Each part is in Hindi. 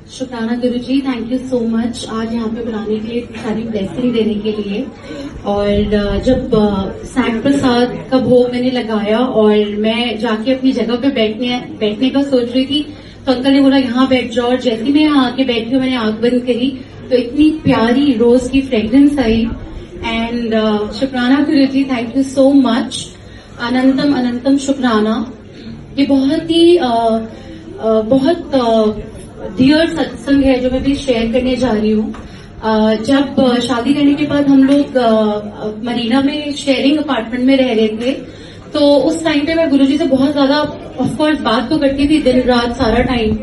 शुक्राना गुरुजी, थैंक यू सो मच आज यहाँ पे बुलाने के लिए, सारी ब्लेसिंग देने के लिए। और जब सैक प्रसाद का भोग मैंने लगाया और मैं जाके अपनी जगह पे बैठने का सोच रही थी, तो अंकल ने बोला यहाँ बैठ जाओ। और जैसे मैं यहाँ आके बैठी हूँ, मैंने आंख बंद करी तो इतनी प्यारी रोज की फ्रेग्रेंस आई। एंड शुक्राना गुरुजी, थैंक यू सो मच। अनंतम अनंतम शुक्राना। ये बहुत ही बहुत डियर सत्संग है जो मैं भी शेयर करने जा रही हूँ। जब शादी करने के बाद हम लोग मरीना में शेयरिंग अपार्टमेंट में रह रहे थे, तो उस टाइम पे मैं गुरुजी से बहुत ज्यादा ऑफकोर्स बात तो करती थी दिन रात सारा टाइम।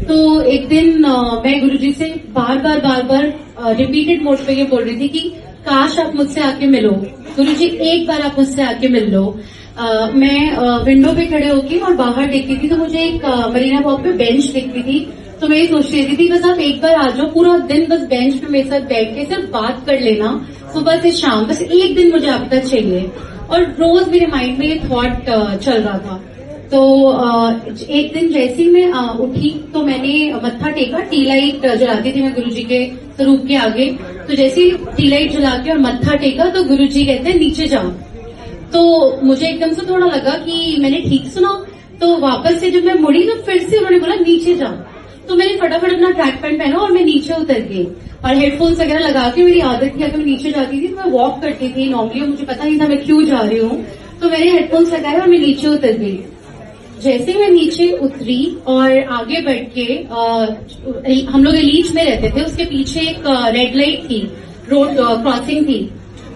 तो एक दिन मैं गुरुजी से बार बार रिपीटेड मोड पे ये बोल रही थी कि काश आप मुझसे आके मिलो गुरुजी, एक बार आप मुझसे आके मिल लो। मैं विंडो पे खड़े होके और बाहर देखती थी, तो मुझे एक मरीना वॉक पे बेंच दिखती थी। तो मैं ये सोच रही थी बस आप एक बार आ जाओ, पूरा दिन बस बेंच पे मेरे साथ बैठ के सिर्फ बात कर लेना, सुबह से शाम, बस एक दिन मुझे आपका चाहिए। और रोज मेरे माइंड में ये थॉट चल रहा था। तो एक दिन जैसे ही मैं उठी तो मैंने मत्था टेका, टी लाइट जलाती थी मैं गुरुजी के स्वरूप के आगे। तो जैसे ही टी लाइट जला के और मत्था टेका तो गुरुजी कहते हैं नीचे जाओ। तो मुझे एकदम से थोड़ा लगा कि मैंने ठीक सुना। तो वापस से जब मैं मुड़ी तो फिर से उन्होंने बोला नीचे जाओ। तो मैंने फटाफट अपना ट्रैक पैंट पहना और मैं नीचे उतर गई। और हेडफोन्स वगैरह लगा के, मेरी आदत थी अगर मैं नीचे जाती थी तो मैं वॉक करती थी नॉर्मली, मुझे पता नहीं था मैं क्यों जा रही हूँ। तो मैंने हेडफोन्स लगाए और मैं नीचे उतर गई। जैसे मैं नीचे उतरी और आगे बढ़ के हम लोग एलीट में रहते थे, उसके पीछे एक रेड लाइट थी, रोड क्रॉसिंग थी।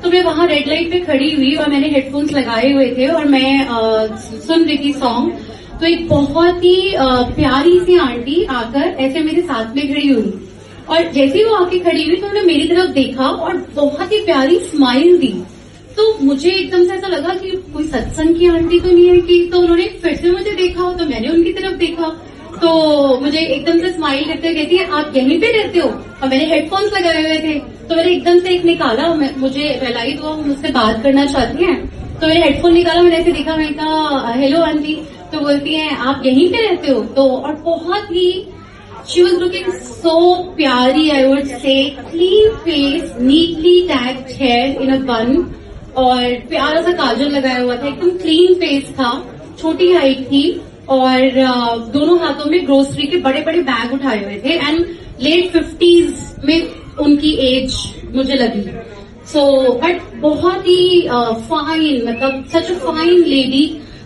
तो मैं वहां रेड लाइट पे खड़ी हुई और मैंने हेडफोन्स लगाए हुए थे और मैं सुन रही थी सॉन्ग। तो एक बहुत ही प्यारी सी आंटी आकर ऐसे मेरे साथ में खड़ी हुई और जैसे ही वो आके खड़ी हुई तो उन्होंने मेरी तरफ देखा और बहुत ही प्यारी स्माइल दी। तो मुझे एकदम से ऐसा लगा कि कोई सत्संग की आंटी तो नहीं है कि, तो उन्होंने फिर से मुझे देखा तो मैंने उनकी तरफ देखा। तो मुझे एकदम से स्माइल करते हुए कहती है आप यहीं पे रहते हो? और मैंने हेडफोन्स लगाए हुए थे। तो मैंने एकदम से एक निकाला, मुझे रियलाइज हुआ मुझसे बात करना चाहती हैं। तो मैंने हेडफोन निकाला, मैंने ऐसे देखा, मैंने कहा हेलो आंटी। तो बोलती हैं आप यहीं पे रहते हो? तो और बहुत ही शी वॉज लुकिंग सो प्यारी, I would say clean face, neatly tagged hair in a bun और प्यारा सा काजल लगाया हुआ था, एकदम क्लीन फेस था, छोटी हाइट थी और दोनों हाथों में ग्रोसरी के बड़े बड़े बैग उठाए हुए थे एंड लेट 50s में उनकी एज मुझे लगी। सो बट बहुत ही फाइन, मतलब सच अ फाइन लेडी।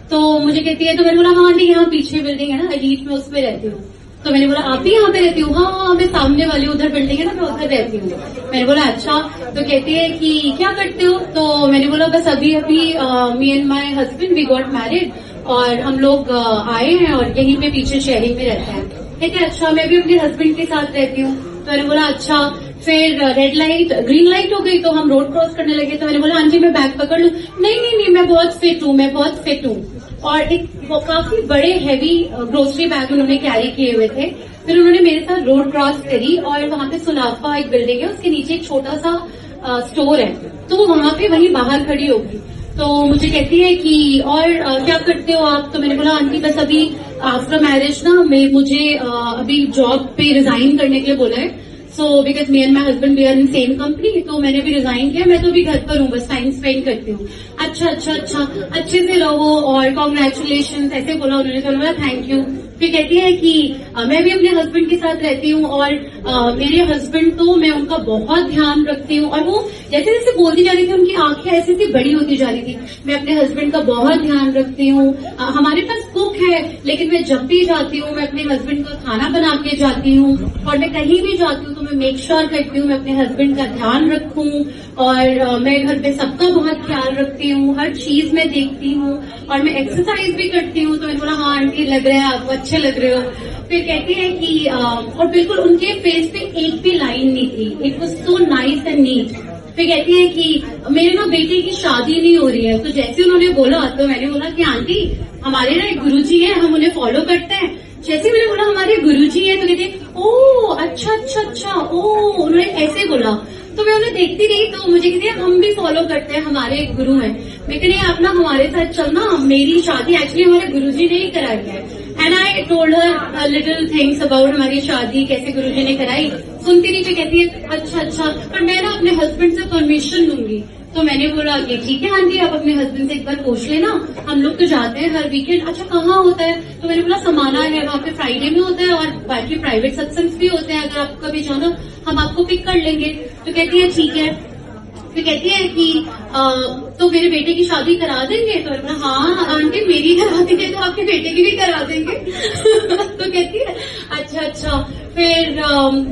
तो मुझे कहती है, तो मैंने बोला हाँ आंटी यहाँ पीछे बिल्डिंग है ना एलीट में, उसमें रहती हूँ। तो मैंने बोला आप भी यहाँ पे रहती हूँ? हाँ मैं सामने वाली उधर बिल्डिंग है ना, मैं उधर रहती हूँ। मैंने बोला अच्छा। तो कहती है कि क्या करते हो? तो मैंने बोला बस अभी me and my husband we got married और हम लोग आए हैं और यहीं पे पीछे शेयरिंग में रहते हैं। कहते हैं अच्छा, मैं भी अपने हस्बैंड के साथ रहती हूँ। तो मैंने बोला अच्छा। फिर रेड लाइट ग्रीन लाइट हो गई तो हम रोड क्रॉस करने लगे। तो मैंने बोला हाँ जी मैं बैग पकड़ लूं? नहीं नहीं नहीं, मैं बहुत फिट हूँ, मैं बहुत फिट हूँ। और एक काफी बड़े हैवी ग्रोसरी बैग उन्होंने कैरी किए हुए थे। फिर उन्होंने मेरे साथ रोड क्रॉस करी और वहां पे सुनाफा एक बिल्डिंग है, उसके नीचे एक छोटा सा स्टोर है, तो वो वहां पे वहीं बाहर खड़ी होगी। तो मुझे कहती है कि और क्या करते हो आप? तो मैंने बोला आंटी बस अभी आफ्टर मैरिज ना मुझे अभी जॉब पे रिजाइन करने के लिए बोला है। So because me and my husband we are in same company, तो मैंने भी रिजाइन किया, मैं तो भी घर पर हूँ, बस टाइम स्पेंड करती हूँ। अच्छा अच्छा अच्छा, अच्छे से रहो और कॉन्ग्रेचुलेशन ऐसे बोला उन्होंने। तो बोला थैंक यू। फिर कहती है कि मैं भी अपने हस्बैंड के साथ रहती हूँ और मेरे हस्बैंड तो मैं उनका बहुत ध्यान रखती हूँ। और वो जैसे जैसे बोलती जा रही थी उनकी आंखें ऐसे ऐसी बड़ी होती जा रही थी। मैं अपने हस्बैंड का बहुत ध्यान रखती हूँ, हमारे पास कुक है लेकिन मैं जब भी जाती हूँ मैं अपने हस्बैंड का खाना बना के जाती हूँ और मैं कहीं भी जाती हूँ तो मैं मेक श्योर करती हूँ मैं अपने हस्बैंड का ध्यान रखूँ और मैं घर पे सबका बहुत ख्याल रखती हूँ, हर चीज में देखती हूँ और मैं एक्सरसाइज भी करती हूँ। तो मैंने बोला हाँ आंटी लग रहा है, आपको अच्छे लग रहे हो। फिर कहती है कि और बिल्कुल उनके फेस पे एक भी लाइन नहीं थी, it was so nice and neat. फिर कहती है कि मेरे ना बेटे की शादी नहीं हो रही है। तो जैसे उन्होंने बोला तो मैंने बोला कि आंटी हमारे ना एक गुरुजी है, हम उन्हें फॉलो करते हैं। जैसे मैंने बोला हमारे गुरुजी है तो कहते ओ अच्छा अच्छा अच्छा, ओ उन्होंने ऐसे बोला। तो मैं उन्हें देखती रही तो मुझे कहती है हम भी फॉलो करते हैं, हमारे एक गुरु हैं। मैं कह रही आप ना हमारे साथ चलना, मेरी शादी एक्चुअली हमारे गुरुजी ने ही कराई है। And I told her little things about हमारी शादी कैसे गुरुजी ने कराई। सुनती रही, फिर कहती है अच्छा अच्छा, पर मैं ना अपने हस्बैंड से परमिशन लूंगी। तो मैंने बोला कि ठीक है आंटी, आप अपने हस्बैंड से एक बार पूछ लेना, हम लोग तो जाते हैं हर वीकेंड। अच्छा कहाँ होता है? तो मैंने बोला समाना है, वहाँ पे फ्राइडे में होता है और बाकी प्राइवेट सत्संग भी होते हैं, अगर आप कभी जाना हम आपको पिक कर लेंगे। तो कहती है ठीक है। फिर कहती है कि तो मेरे बेटे की शादी करा देंगे? तो मैंने बोला हाँ आंटी, मेरी करा देंगे तो आपके बेटे की भी करा देंगे। तो कहती है अच्छा अच्छा। फिर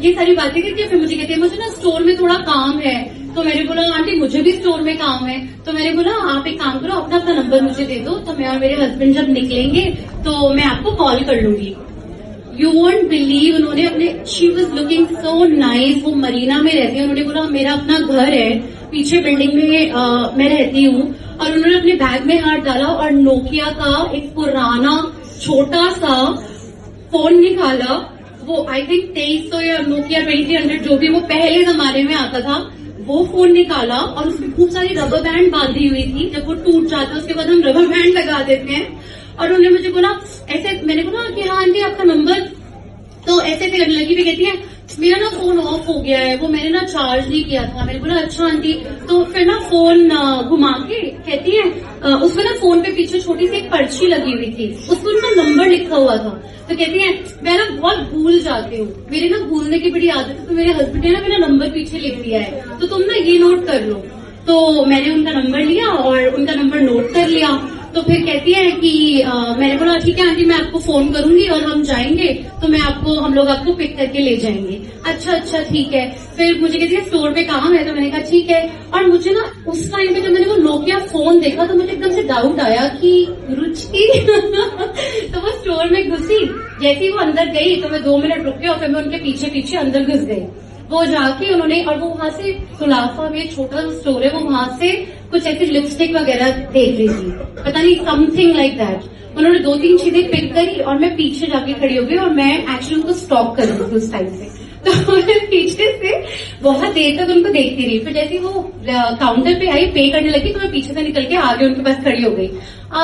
ये सारी बातें करती है। फिर मुझे कहती है मुझे ना स्टोर में थोड़ा काम है। तो मैंने बोला आंटी मुझे भी स्टोर में काम है। तो मैंने बोला आप एक काम करो, अपना अपना नंबर मुझे दे दो, तो मैं और मेरे हस्बैंड जब निकलेंगे तो मैं आपको कॉल कर लूंगी। यू वोंट बिलीव, उन्होंने अपने, she was looking so nice, वो मरीना में रहती है। उन्होंने बोला मेरा अपना घर है पीछे बिल्डिंग में, मैं रहती हूँ। और उन्होंने अपने बैग में हाथ डाला और नोकिया का एक पुराना छोटा सा फोन निकाला। वो आई थिंक 2300 या नोकिया 2300 जो भी वो पहले जमाने में आता था, वो फोन निकाला और उसमें खूब सारी रबर बैंड बांधी हुई थी। जब वो टूट जाता है उसके बाद हम रबर बैंड लगा देते हैं। और उन्होंने मुझे बोला ऐसे, मैंने बोला कि हाँ आंटी आपका नंबर, तो ऐसे करने लगी। भी कहती है मेरा ना फोन ऑफ हो गया है, वो मैंने ना चार्ज नहीं किया था। मैंने बोला अच्छा आंटी। तो फिर ना फोन घुमा के कहती है उसमें ना फोन पे पीछे छोटी सी एक पर्ची लगी हुई थी, उसमें उनका नंबर लिखा हुआ था। तो कहती है मैं ना बहुत भूल जाती हूँ, मेरे ना भूलने की बड़ी आदत है, तो मेरे हस्बैंड ने ना मेरा नंबर पीछे लिख दिया है, तो तुम ना ये नोट कर लो। तो मैंने उनका नंबर लिया और उनका नंबर नोट कर लिया। तो फिर कहती है कि मैंने बोला ठीक है आंटी मैं आपको फोन करूंगी और हम जाएंगे तो हम लोग आपको पिक करके ले जाएंगे। अच्छा अच्छा ठीक है। फिर मुझे कहती है स्टोर पे काम है, तो मैंने कहा ठीक है। और मुझे ना उस टाइम पे जब मैंने वो नोकिया फोन देखा तो मुझे एकदम से डाउट आया कि रुचि तो वो स्टोर में घुसी, जैसे ही वो अंदर गई तो मैं 2 मिनट रुक गई और फिर मैं उनके पीछे पीछे अंदर घुस गई। वो जाके उन्होंने, और वो वहां से खुलाफा में छोटा स्टोर है, वो वहां से कुछ ऐसी लिपस्टिक वगैरह देख रही थी, पता नहीं समथिंग लाइक दैट। उन्होंने 2-3 चीजें पिक करी और मैं पीछे जाके खड़ी हो गई और मैं एक्चुअली उनको स्टॉक कर रही थी उस टाइम से। तो मैं पीछे से बहुत देर तक उनको देखती रही। फिर जैसे वो काउंटर पे आई पे करने लगी तो मैं पीछे से निकल के आगे उनके पास खड़ी हो गई।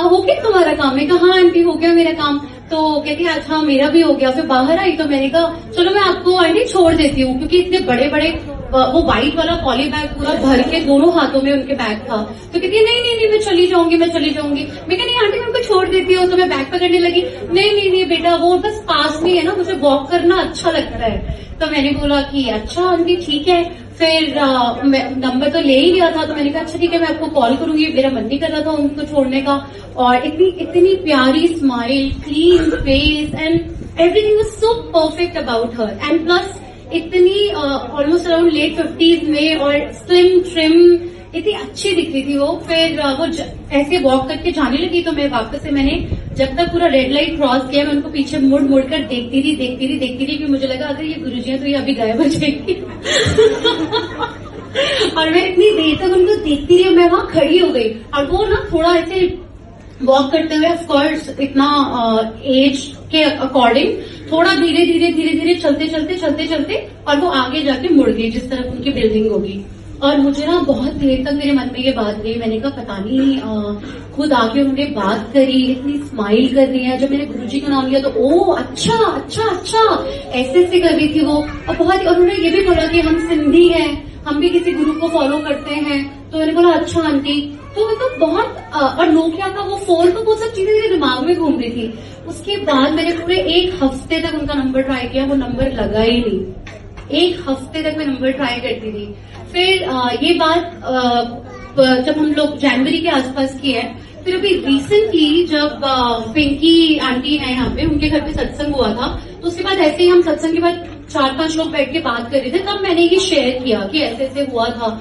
हो गया तुम्हारा काम? मैं कहा हाँ आंटी हो गया मेरा काम। तो कहती है अच्छा मेरा भी हो गया। फिर बाहर आई तो मैंने कहा चलो मैं आपको आंटी छोड़ देती हूँ, क्योंकि इतने बड़े बड़े वो व्हाइट वाला पॉली बैग पूरा भर के दोनों हाथों में उनके बैग था। तो कहती है नहीं नहीं नहीं मैं चली जाऊंगी मैं चली जाऊंगी। मैं कहा नहीं आंटी मैं उनको छोड़ देती हूँ। तो मैं बैग पकड़ने लगी, नहीं नहीं नहीं बेटा वो बस पास में है ना, मुझे वॉक करना अच्छा लगता है। तो मैंने बोला कि अच्छा आंटी ठीक है। फिर नंबर तो ले ही लिया था, तो मैंने कहा अच्छा ठीक है मैं आपको कॉल करूंगी। मेरा मन नहीं कर रहा था उनको छोड़ने का। और इतनी प्यारी smile, clean face and everything was so perfect about her. And plus इतनी ऑलमोस्ट अराउंड लेट 50s में और स्लिम ट्रिम, इतनी अच्छी दिख रही थी वो। फिर वो ऐसे वॉक करके जाने लगी तो मैं वापस से, मैंने जब तक पूरा रेड लाइट क्रॉस किया मैं उनको पीछे मुड़ मुड़ कर देखती रही कि मुझे लगा अगर ये गुरुजी हैं तो ये अभी गायब हो जाएगी। और मैं इतनी देर तक उनको देखती रही, मैं वहां खड़ी हो गई। और वो ना थोड़ा ऐसे वॉक करते हुए ऑफकोर्स इतना एज के अकॉर्डिंग थोड़ा धीरे धीरे चलते और वो आगे जाके मुड़ गई जिस तरफ उनकी बिल्डिंग होगी। और मुझे ना बहुत देर तक मेरे मन में ये बात रही, मैंने कहा पता नहीं खुद आके उन्होंने बात करी, इतनी स्माइल कर रही है। जब मैंने गुरुजी का नाम लिया तो ओ अच्छा ऐसे कर रही थी वो। और बहुत, और उन्होंने ये भी बोला कि हम सिंधी हैं, हम भी किसी गुरु को फॉलो करते हैं। तो मैंने बोला अच्छा आंटी। तो मतलब बहुत, और नोकिया का वो फोन, तो वो सब चीजें मेरे दिमाग में घूम रही थी। उसके बाद मैंने पूरे 1 हफ्ते तक उनका नंबर ट्राई किया, वो नंबर लगा ही नहीं। 1 हफ्ते तक मैं नंबर ट्राई करती थी। फिर ये बात जब हम लोग जनवरी के आसपास की है। फिर अभी रिसेंटली जब पिंकी आंटी है यहाँ पे, उनके घर पे सत्संग हुआ था, तो उसके बाद ऐसे ही हम सत्संग के बाद 4-5 लोग बैठ के बात कर रहे थे, तब मैंने ये शेयर किया कि ऐसे ऐसे हुआ था।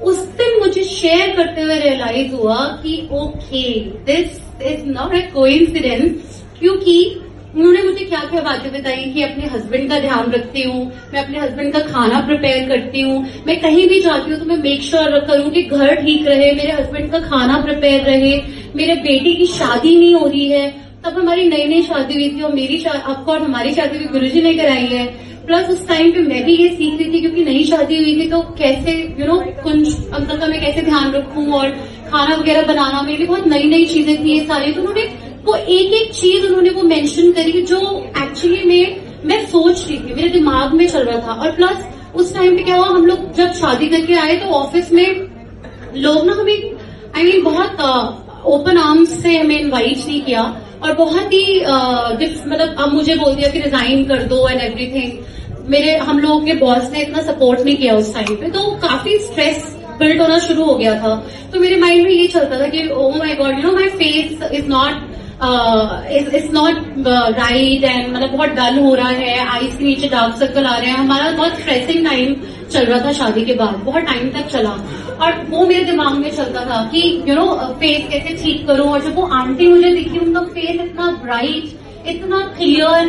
उस दिन मुझे शेयर करते हुए रियलाइज हुआ कि okay this is not a coincidence, क्योंकि उन्होंने मुझे क्या क्या बातें बताई कि अपने हस्बैंड का ध्यान रखती हूँ, मैं अपने हस्बैंड का खाना प्रिपेयर करती हूँ, मैं कहीं भी जाती हूँ तो मैं मेक श्योर करूँ कि घर ठीक रहे, मेरे हस्बैंड का खाना प्रिपेयर रहे, मेरे बेटे की शादी नहीं हो रही है। तब हमारी नई शादी हुई थी और मेरी ऑफकोर्स हमारी शादी भी गुरुजी ने कराई है। प्लस उस टाइम पे मैं भी ये सीख रही थी क्योंकि नई शादी हुई थी, तो कैसे कुछ अंकल का मैं कैसे ध्यान रखूं और खाना वगैरह बनाना, मेरी बहुत नई चीजें थी ये सारी। तो उन्होंने वो एक एक चीज उन्होंने वो मेंशन करी जो एक्चुअली में मैं सोच रही थी, मेरे दिमाग में चल रहा था। और प्लस उस टाइम पे क्या हुआ, हम लोग जब शादी करके आए तो ऑफिस में लोग ना हमें बहुत ओपन आर्म्स से हमें इनवाइट नहीं किया, और बहुत ही मतलब अब मुझे बोल दिया कि रिजाइन कर दो एंड एवरीथिंग। हम लोगों के बॉस ने इतना सपोर्ट नहीं किया उस टाइम पे, तो काफी स्ट्रेस बिल्ड होना शुरू हो गया था। तो मेरे माइंड में ये चलता था कि ओ my God, you know my face is not right, and मतलब बहुत डल हो रहा है, आईज के नीचे डार्क सर्कल आ रहे हैं। हमारा बहुत स्ट्रेसिंग टाइम चल रहा था शादी के बाद, बहुत टाइम तक चला, और वो मेरे दिमाग में चलता था कि यू नो फेस कैसे ठीक करूं। और जब वो आंटी मुझे दिखी, उनका फेस इतना ब्राइट, इतना clear,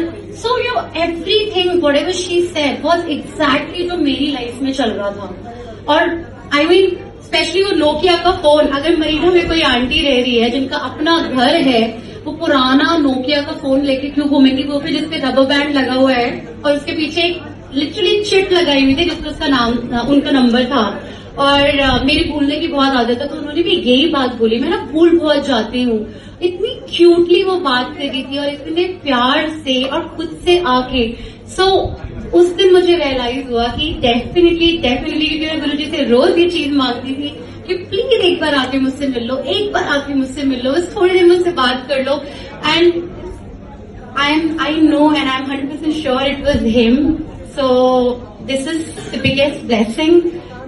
so you everything whatever she said was exactly जो मेरी लाइफ में चल रहा था। और आई मीन स्पेशली वो नोकिया का फोन, अगर मरीना में कोई आंटी रह रही है जिनका अपना घर है, वो पुराना नोकिया का फोन लेके क्यों घूमेंगी, वो भी जिसपे रबर बैंड लगा हुआ है और उसके पीछे एक लिटरली चिट लगाई हुई थी जिसमें उसका नाम, उनका नंबर था। और मेरी भूलने की बहुत आदत है, तो उन्होंने भी यही बात बोली। मैं ना भूल बहुत जाती हूँ। इतनी क्यूटली वो बात कर रही थी और इतने प्यार से और खुद से आके। सो उस दिन मुझे रियलाइज हुआ कि डेफिनेटली क्योंकि मैं गुरुजी से रोज ये चीज मांगती थी कि प्लीज एक बार आके मुझसे मिल लो, एक बार आके मुझसे मिल लो, बस थोड़ी देर मुझसे बात कर लो। And I know and I'm 100% sure it was him. So this is the biggest blessing.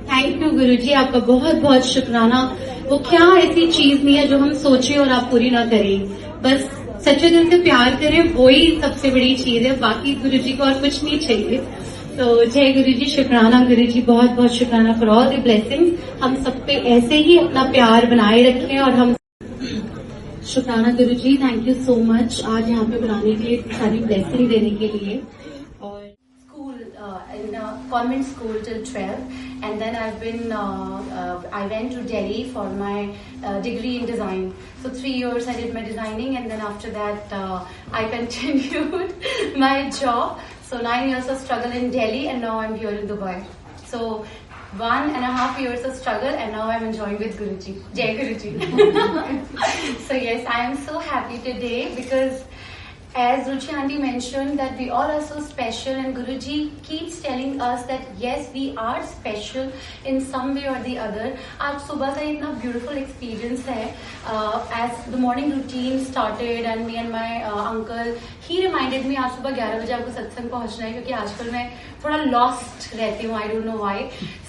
Thank you गुरुजी, आपका बहुत बहुत शुक्राना। वो क्या ऐसी चीज नहीं है जो हम सोचें और आप पूरी ना करें, बस सच्चे दिल से प्यार करें, वही सबसे बड़ी चीज है। बाकी गुरुजी को और कुछ नहीं चाहिए। तो जय गुरुजी, शुक्राना गुरुजी, बहुत बहुत शुक्राना फॉर ऑल द ब्लेसिंग्स। हम सब पे ऐसे ही अपना प्यार बनाए रखें। और हम शुक्राना गुरुजी, थैंक यू सो मच आज यहाँ पे बुलाने के लिए, सारी ब्लेसिंग देने के लिए। और school in convent school till 12, and then I went to Delhi for my degree in design. So 3 years I did my designing, and then after that I continued my job. So 9 years of struggle in Delhi, and now I'm here in Dubai. So 1.5 years of struggle, and now I'm enjoying with Guruji. Jai Guruji. So yes, I am so happy today because as Ruchi Aunty mentioned that we all are so special, and Guruji keeps telling us that yes, we are special in some way or the other. आज सुबह का इतना beautiful experience है. As the morning routine started and me and my uncle, he reminded me आज सुबह 11 बजे आपको सत्संग पहुंचना है, क्योंकि आजकल मैं थोड़ा lost रहती हूँ, I don't know why.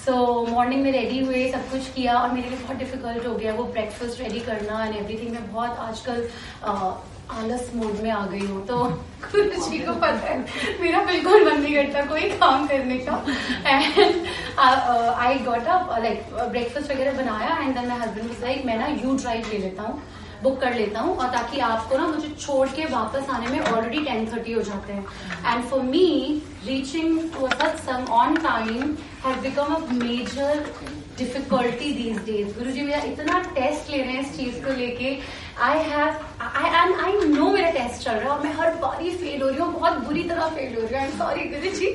So morning में ready हुए, सब कुछ किया, और मेरे लिए बहुत difficult हो गया वो breakfast ready करना and everything. मैं बहुत आजकल आलस मोड में आ गई हूँ, तो गुरुजी को पता है मेरा बिल्कुल मन नहीं करता कोई काम करने का। And I got up, like breakfast वगैरह बनाया, and then my husband was like मैं ना यू ड्राइव ले लेता हूँ, बुक कर लेता हूँ, और ताकि आपको ना मुझे छोड़ के वापस आने में ऑलरेडी 10:30 हो जाते हैं। And for me reaching to a satsang on time has become a major difficulty these days. Guruji मेरा इतना टेस्ट ले रहे हैं इस चीज को लेके, आई नो मेरा टेस्ट चल रहा है और मैं हर बार ही फेल हो रही हूँ, बहुत बुरी तरह फेल हो रही हूँ। आई एम सॉरी गुरुजी।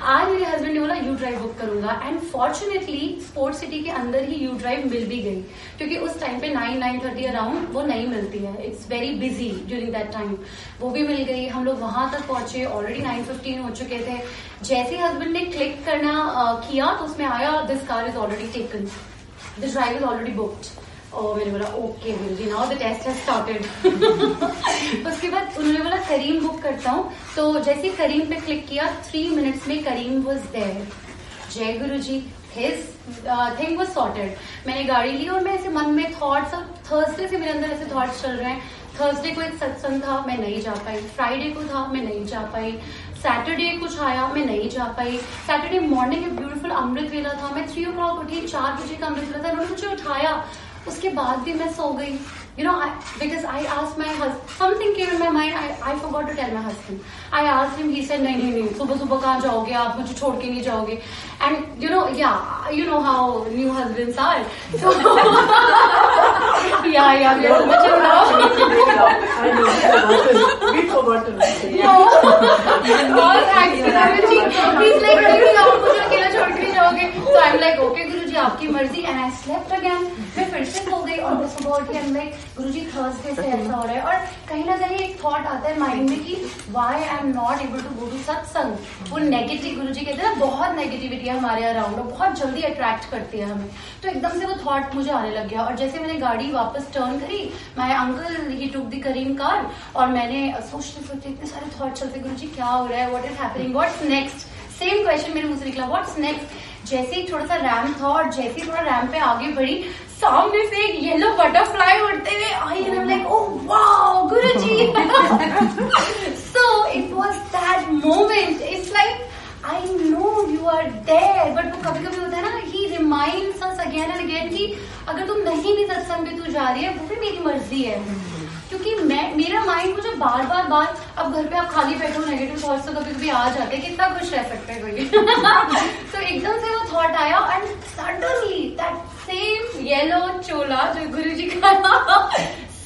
आज मेरे हस्बैंड ने बोला यू ड्राइव बुक करूंगा, एंड फॉर्चुनेटली स्पोर्ट्स सिटी के अंदर ही यू ड्राइव मिल भी गई, क्योंकि उस टाइम पे 9-9:30 अराउंड वो नहीं मिलती है, it's very busy during that time. वो भी मिल गई, हम लोग वहां तक पहुंचे, ऑलरेडी 9:15 हो चुके थे। जैसे हस्बैंड ने क्लिक करना किया तो उसमें आया this car is already taken, this drive is already booked. और मैंने बोला okay Guruji, now the test has started. उसके बाद उन्होंने बोला करीम बुक करता हूँ, तो जैसे करीम पे क्लिक किया 3 मिनट्स में करीम वाज देयर। जय Guruji, his thing was sorted. मैंने गाड़ी ली और मैं ऐसे मन में थॉट्स, थर्सडे से मेरे अंदर ऐसे थॉट्स चल रहे हैं। थर्सडे को एक सत्संग था, मैं नहीं जा पाई। फ्राइडे को था, मैं नहीं जा पाई। सैटरडे कुछ आया, मैं नहीं जा पाई। सैटरडे मॉर्निंग एक ब्यूटीफुल अमृत वेला था, मैं 3 o'clock उठी, 4 बजे का अमृत वेला था, उन्होंने मुझे उठाया। उसके बाद भी मैं सो गई, you know, because I asked my husband, something came in my mind, I forgot to tell my husband. I asked him, he said नहीं, सुबह सुबह कहाँ जाओगे आप, मुझे छोड़ के नहीं जाओगे। And you know, yeah, you know how new husbands are. So yeah, we are much in love. We forgot to mention. All thanks to Guruji. He's like, नहीं आप मुझे अकेला छोड़ के नहीं जाओगे। So I'm like, okay गुरुजी आपकी मर्जी। And I slept again. मैं फिर से सो गई और सुबह सुबह उठ के हम लाइक गुरुजी थर्सडे से ऐसा हो रहा है, और कहीं ना कहीं एक थॉट आता है माइंड में कि why I am not able to go to satsang. वो नेगेटिव, गुरुजी कहते हैं ना बहुत नेगेटिविटी है हमारे अराउंड और बहुत जल्दी अट्रैक्ट करती है हमें। तो एकदम से वो थॉट मुझे आने लग गया, और जैसे मैंने गाड़ी वापस टर्न करी, my uncle he took the Careem car, और मैंने सोचते सोचते इतने सारे थॉट चलते, गुरुजी क्या हो रहा है, what is happening, what's next, same question मेरे मुंह से निकला, व्हाट्स नेक्स्ट। जैसे ही थोड़ा सा रैम्प था और जैसे ही थोड़ा रैम्प पे आगे बढ़ी, सामने से एक येलो बटरफ्लाई उड़ते हुए आई, and I am like oh wow Guruji. So it was that moment, it's like I know you are there, but वो कभी कभी होता है ना, he reminds us again and again कि अगर तुम नहीं भी सत्संग में तू जा रही है वो भी मेरी मर्जी है, क्योंकि मेरा माइंड मुझे बार बार अब घर पे आप खाली बैठो, नेगेटिव थॉट्स तो कभी कभी आ जाते हैं, कितना खुश रह सकते हैं कोई। तो एकदम से वो थॉट आया, and suddenly that same yellow चोला जो गुरुजी का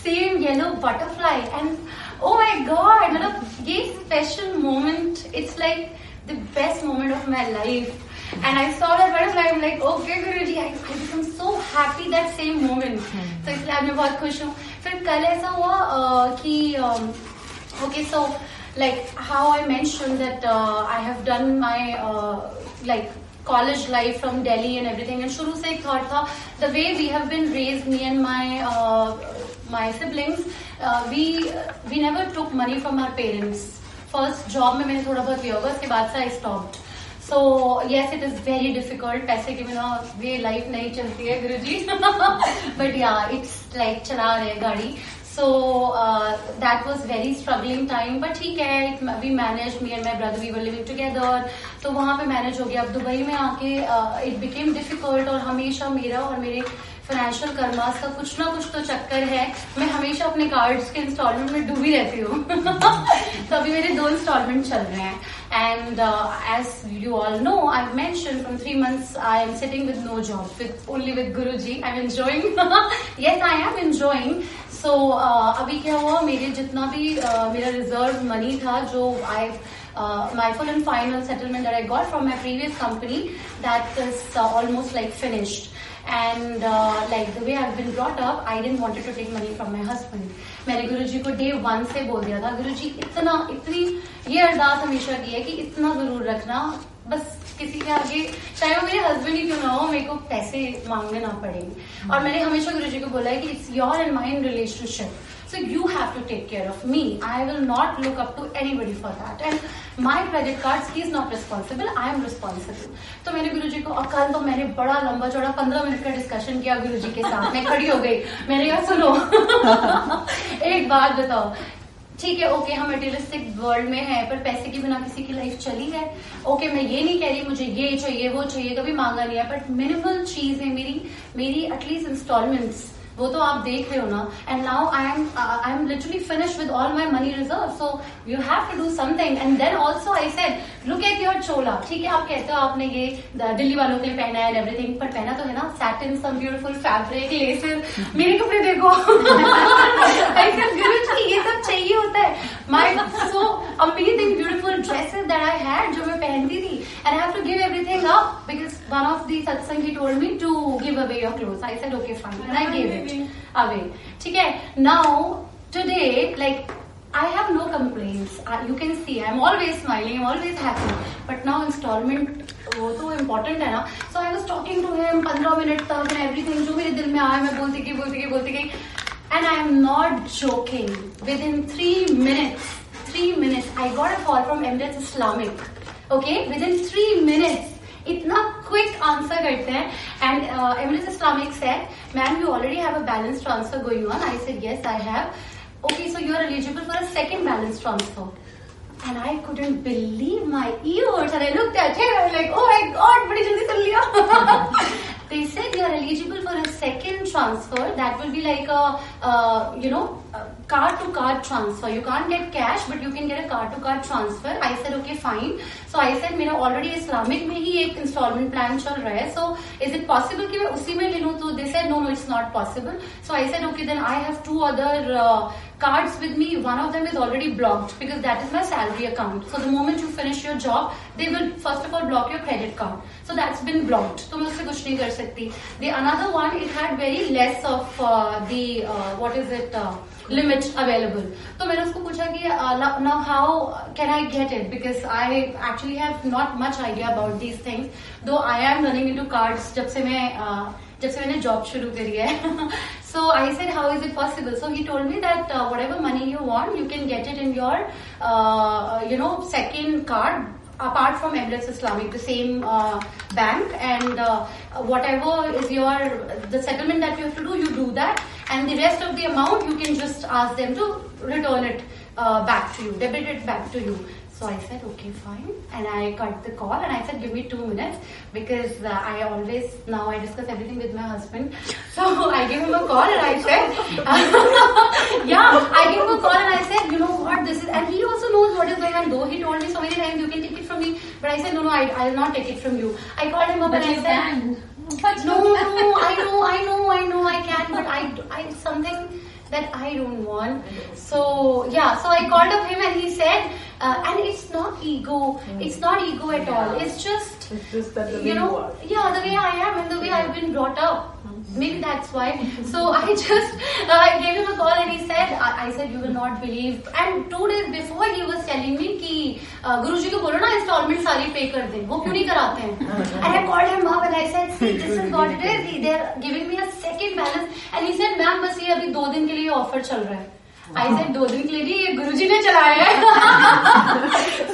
same yellow butterfly, and oh my god, मतलब ये special moment, it's like the best moment of my life. And I saw that butterfly, I'm like, okay Guruji, I become so happy that same moment. तो इसलिए आज मैं बहुत खुश हूँ। फिर कल ऐसा हुआ कि okay, so like how I mentioned that I have done my like college life from Delhi and everything, and शुरू से एक thought था, the way we have been raised, me and my siblings, we never took money from our parents. First job में मैंने थोड़ा बहुत लिया होगा, उसके बाद से I stopped. So yes, it is very difficult. पैसे के बिना ये लाइफ नहीं चलती है गुरुजी। But yeah, it's like चला रहे गाड़ी। So that was very struggling time. But ठीक है, we managed. Me and my brother, we were living together. तो वहाँ पे मैनेज हो गया। अब दुबई में आके it became difficult, और हमेशा मेरा और मेरे फाइनेंशियल कर्मास का कुछ ना कुछ तो चक्कर है। मैं हमेशा अपने कार्ड्स के इंस्टॉलमेंट में डूबी रहती हूँ। तो अभी मेरे 2 इंस्टॉलमेंट चल रहे हैं, and as you all know, I mention from 3 months I am sitting with no job, with only with Guruji. I am enjoying, yes I am enjoying. So अभी क्या हुआ, मेरे जितना भी मेरा रिजर्व मनी था, जो आई my full and final settlement that I got from my previous company, that is almost like finished. And like the way I've been brought up, I didn't wanted to take money from my husband. मैंने गुरुजी को day 1 से बोल दिया था, गुरुजी इतनी ये अरदास हमेशा की है कि इतना जरूर रखना, बस किसी के आगे चाहे वो मेरे हस्बैंड ही क्यों ना हो, मेरे को पैसे मांगने ना पड़े। और मैंने हमेशा गुरुजी को बोला है कि it's your and mine relationship, so you have to take care of me. I will not look up to anybody for that. And my credit cards, he is not responsible. I am responsible. तो मैंने गुरुजी को, और कल तो मैंने बड़ा लंबा चौड़ा 15 मिनट का डिस्कशन किया गुरुजी के साथ। मैं खड़ी हो गई, मैंने कहा सुनो, एक बात बताओ, ठीक है ओके, हम मटेरियलिस्टिक वर्ल्ड में है, पर पैसे के बिना किसी की लाइफ चली है? ओके, मैं ये नहीं कह रही मुझे ये चाहिए वो चाहिए, कभी मांगा नहीं है, बट मिनिमल चीज है मेरी एटलीस्ट इंस्टॉलमेंट्स, वो तो आप देख रहे हो ना। And now I am literally finish with all my money reserve, so you have to do something. And then also I said look at your चोला, ठीक है आप कहते हो आपने ये दिल्ली वालों के लिए पहना है एंड एवरीथिंग, पर पहना तो है ना satin, some beautiful fabric, laces, मेरे कपड़े देखो। आई सेड गुरुजी ये सब चाहिए होता है, my so amazing beautiful dresses that I had, जो मैं पहनती थी, and I have to give everything up because one of the satsang he told me to give away your clothes. I said okay fine, and I give away, ठीक है। Now today, like I have no complaints. You can see I'm always smiling, I'm always happy. But now installment वो तो important है ना। So I was talking to him 15 minute तक, and everything जो मेरे दिल में आया मैं बोलती गई, and I am not joking. Within 3 minutes, I got a call from Emirates Islamic. Okay, within 3 minutes. इतना क्विक आंसर करते हैं, and Emirates Islamic said, "Ma'am, you already have a balance transfer going on." I said, "Yes, I have." Okay, so you are eligible for a second balance transfer. And I couldn't believe my ears, and I looked at him, I was like, "Oh my God, बड़ी जल्दी कर लिया." They said you are eligible for a second transfer. That will be like a card to card transfer. You can't get cash, but you can get a card to card transfer. I said okay fine. So I said मेरा already Islamic में ही एक installment plan चल रहा है. So is it possible कि मैं उसी में ले लूँ? तो they said no, it's not possible. So I said okay, then I have 2 other cards with me, one of them is already blocked because that is my salary account. So the moment you finish your job, they will first of all block your credit card. So that's been blocked. तो मैं उससे कुछ नहीं कर सकती. The another one, it had very less of limit available. तो मैंने उसको पूछा कि now how can I get it, because I actually have not much idea about these things, though I am running into cards जब से मैंने जॉब शुरू करी है. So I said, how is it possible? So he told me that whatever money you want, you can get it in your second card, apart from Emirates Islamic, the same bank, and whatever is the settlement that you have to do, you do that, and the rest of the amount you can just ask them to return it back to you, debit it back to you. So I said, okay, fine. And I cut the call and I said, give me 2 minutes, because now I discuss everything with my husband. So I gave him a call and I said, I gave him a call and I said, you know what, this is, and he also knows what is going on, though he told me so many times, you can take it from me. But I said, no, I will not take it from you. I called him up and I said, no, I know, I can, but I something that I don't want. So I called up him and he said, and it's not ego. It's not ego at all. It's just that the way you are. Yeah, the way I am and the way I've been brought up. Maybe that's why. So I gave him a call and he said, I said, you will not believe. And 2 days before he was telling me कि गुरुजी को बोलो ना installment सारी pay कर दे. वो क्यों नहीं कराते हैं? And I called him up and I said, see, this is what it is. They're giving me a second balance. And he said, ma'am बस ये अभी 2 दिन के लिए ऑफर चल रहा है. I said, 2 दिन के लिए नहीं, ये गुरुजी ने चलाया है.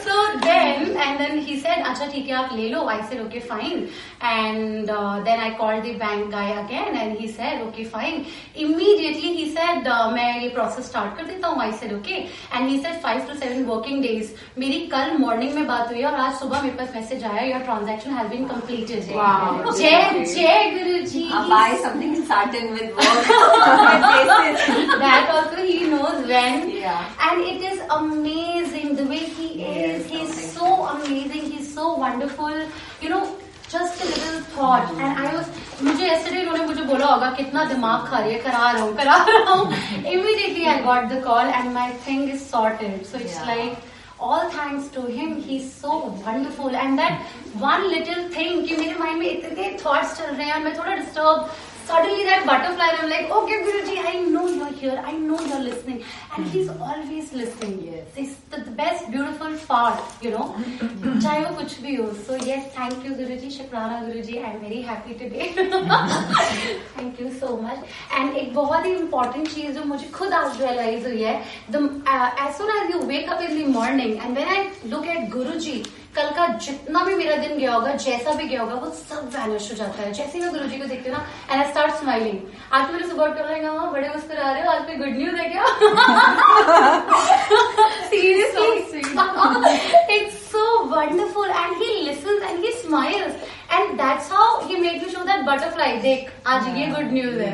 So then he said, अच्छा ठीक है आप ले लो. I said, okay, fine. And then I called the bank guy again and he said, okay, fine. Immediately he said, मैं ये process start कर देता हूँ. I said, okay. And he said 5 to 7 working days. मेरी कल morning में बात हुई और आज सुबह मेरे पास message आया, your transaction has been completed. Wow. जय गुरुजी. Buy something starting with work. That also he knows when. Yeah. And it is amazing the way he is. He's so amazing. He's so wonderful. Just a little thought. And मुझे yesterday उन्होंने मुझे बोला होगा कितना दिमाग खा रही है, करा रहा हूँ. Immediately I got the call and my thing is sorted. So it's like, all thanks to him. He's so wonderful. And that one little thing कि मेरे mind में इतने thoughts चल रहे हैं और मैं थोड़ा disturb. Suddenly that butterfly, I'm like, okay, Guruji, I know you're here. I know you're listening. And he's always listening. Yes. It's the best, beautiful part, चाहे वो कुछ भी हो. So yes, thank you, Guruji. Shukrana, Guruji. I'm very happy today. Thank you so much. And एक बहुत ही important चीज जो मुझे खुद आज realize हुई है, as soon as you wake up in the morning and when I look at Guruji, कल का जितना भी मेरा दिन गया होगा, जैसा भी गया होगा, वो सब वैनिश हो जाता है. जैसे मैं गुरुजी को देखती हूँ ना, एंड आई स्टार्ट स्माइलिंग. आज तो मेरे सुबह उठ कर बड़े मुस्कुरा रहे हो, आज कोई गुड न्यूज है क्या? Seriously, it's so wonderful, and he listens and he smiles, and that's how he made me show that butterfly. देख, आज ये good news है.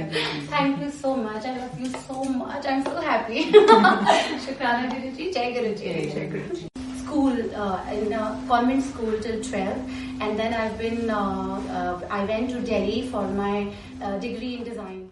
Thank you so much. I love you so much. I'm so happy. शुक्राना गुरुजी. जय गुरुजी. Jai Guruji. School in a convent school till 12, and then I went to Delhi for my degree in design.